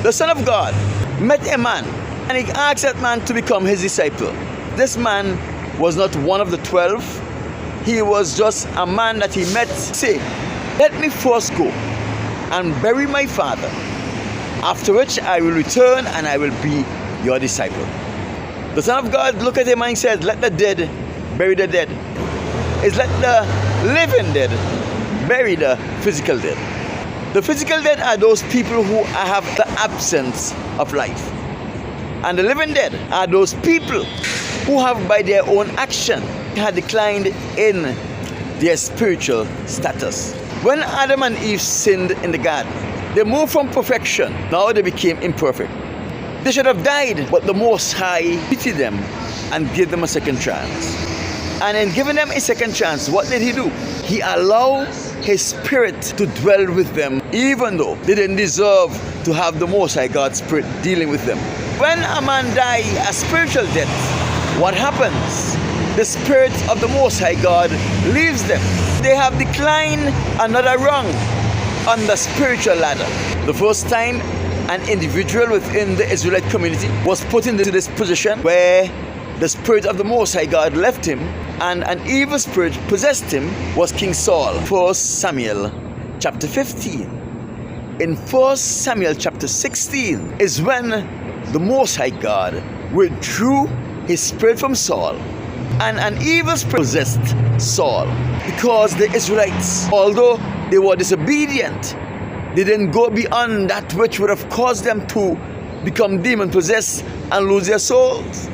The Son of God met a man and he asked that man to become his disciple. This man was not one of the 12. He was just a man that he met. Say, let me first go and bury my father, after which I will return and I will be your disciple. The Son of God looked at him and said, let the dead bury the dead. It's let the living dead bury the physical dead. The physical dead are those people who have the absence of life. And the living dead are those people who have by their own action had declined in their spiritual status. When Adam and Eve sinned in the garden, they moved from perfection. Now they became imperfect. They should have died, but the Most High pitied them and gave them a second chance. And in giving them a second chance, what did he do? He allowed his spirit to dwell with them, even though they didn't deserve to have the Most High God's spirit dealing with them. When a man dies a spiritual death, what happens? The spirit of the Most High God leaves them. They have declined another rung on the spiritual ladder. The first time an individual within the Israelite community was put into this position where the spirit of the Most High God left him and an evil spirit possessed him was King Saul. 1 Samuel chapter 15. In 1 Samuel chapter 16 is when the Most High God withdrew his spirit from Saul and an evil spirit possessed Saul, because the Israelites, although they were disobedient, they didn't go beyond that which would have caused them to become demon possessed and lose their souls.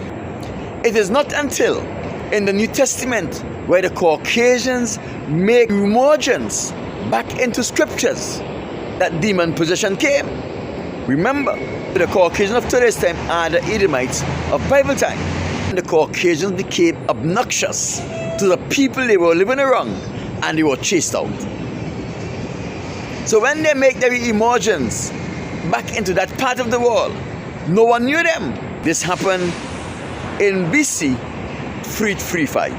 It is not until in the New Testament where the Caucasians make emergence back into scriptures that demon possession came. Remember, the Caucasians of today's time are the Edomites of Bible time. The Caucasians became obnoxious to the people they were living around and they were chased out. So when they make their emergence back into that part of the world, no one knew them. This happened in BC 335.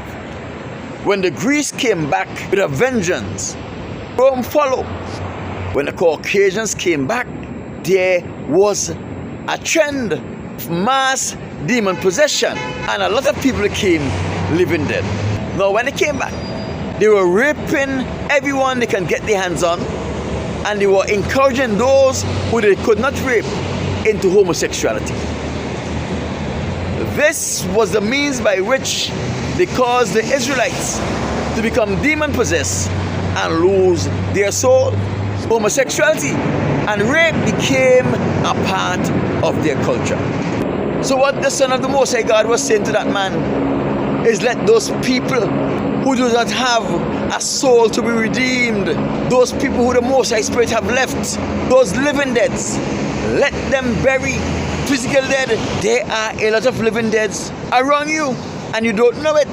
When the Greeks came back with a vengeance, Rome followed. When the Caucasians came back, there was a trend of mass demon possession and a lot of people became living dead. Now when they came back, they were raping everyone they can get their hands on, and they were encouraging those who they could not rape into homosexuality. This was the means by which they caused the Israelites to become demon-possessed and lose their soul. Homosexuality and rape became a part of their culture. So what the Son of the Most High God was saying to that man is, let those people who do not have a soul to be redeemed, those people who the Most High Spirit have left, those living deads, let them bury physical dead. There are a lot of living deads around you and you don't know it.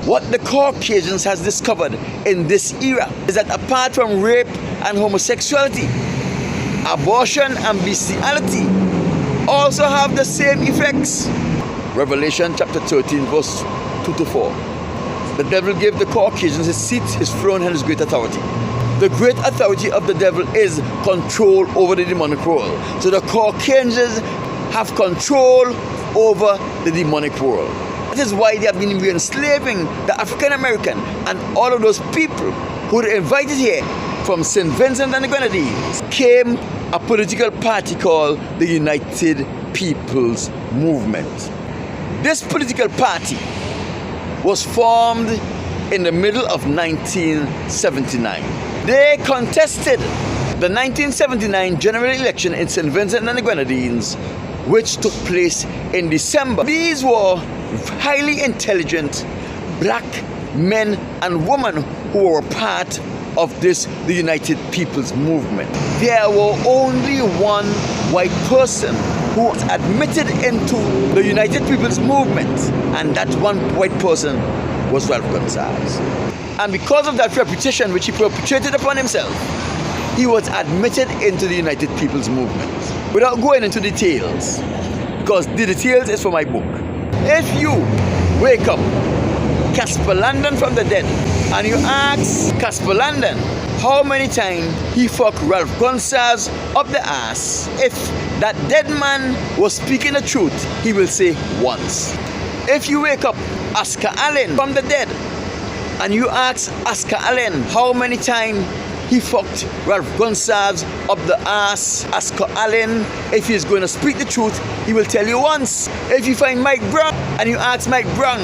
What the Caucasians has discovered in this era is that apart from rape and homosexuality, abortion and bestiality also have the same effects. Revelation chapter 13 verse 2 to 4. The devil gave the Caucasians his seat, his throne, and his great authority. The great authority of the devil is control over the demonic world. So the Caucasians have control over the demonic world. That is why they have been enslaving the African American and all of those people who were invited here from St. Vincent and the Grenadines. Came a political party called the United People's Movement. This political party was formed in the middle of 1979. They contested the 1979 general election in St. Vincent and the Grenadines, which took place in December. These were highly intelligent black men and women who were part of the United People's Movement. There were only one white person who was admitted into the United People's Movement, and that one white person was Ralph Gonsalves. And because of that reputation which he perpetrated upon himself, he was admitted into the United People's Movement. Without going into details, because the details is for my book. If you wake up Casper Landon from the dead and you ask Casper Landon how many times he fucked Ralph Gonsalves up the ass, if that dead man was speaking the truth, he will say once. If you wake up Oscar Allen from the dead and you ask Oscar Allen how many times he fucked Ralph Gonsalves up the ass, Oscar Allen, if he is going to speak the truth, he will tell you once. If you find Mike Brown and you ask Mike Brown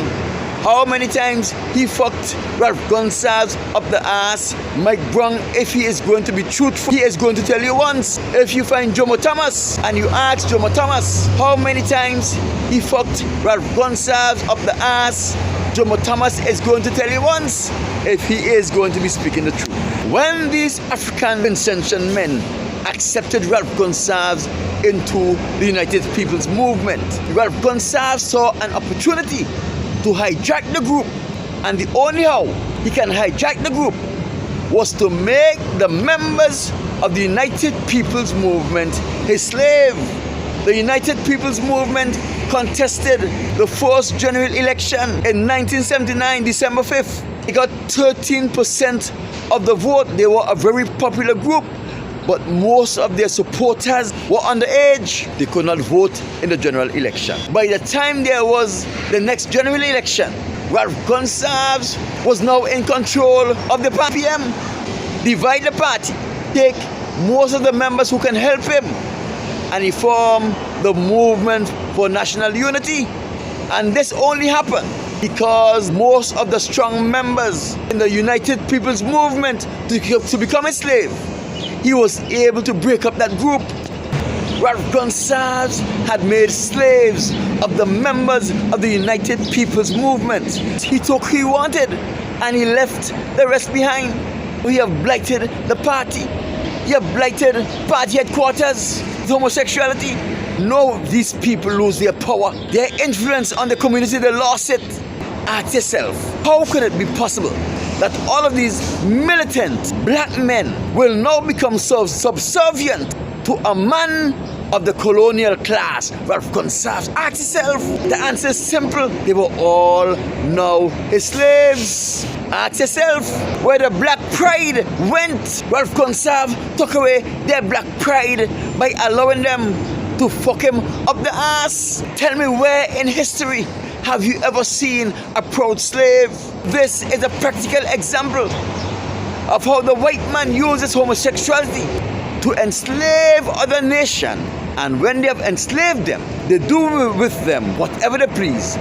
how many times he fucked Ralph Gonsalves up the ass, Mike Brown, if he is going to be truthful, he is going to tell you once. If you find Jomo Thomas and you ask Jomo Thomas how many times he fucked Ralph Gonsalves up the ass, Jomo Thomas is going to tell you once, if he is going to be speaking the truth. When these African Vincentian men accepted Ralph Gonsalves into the United People's Movement, Ralph Gonsalves saw an opportunity to hijack the group, and the only how he can hijack the group was to make the members of the United People's Movement his slave. The United People's Movement contested the first general election in 1979, December 5th. They got 13% of the vote. They were a very popular group, but most of their supporters were underage. They could not vote in the general election. By the time there was the next general election, Ralph Gonsalves was now in control of the party. Divide the party, take most of the members who can help him, and he formed the Movement for National Unity. And this only happened because most of the strong members in the United People's Movement to become a slave, he was able to break up that group. Ralph Gonsalves had made slaves of the members of the United People's Movement. He took who he wanted and he left the rest behind. We have blighted the party. He have blighted party headquarters, homosexuality. No, these people lose their power, their influence on the community, they lost it. Ask yourself, how could it be possible that all of these militant black men will now become so subservient to a man of the colonial class, Ralph Gonsalves? Ask yourself. The answer is simple. They were all now his slaves. Ask yourself where the black pride went. Ralph Gonsalves took away their black pride by allowing them to fuck him up the ass. Tell me, where in history have you ever seen a proud slave? This is a practical example of how the white man uses homosexuality to enslave other nations. And when they have enslaved them, they do with them whatever they please.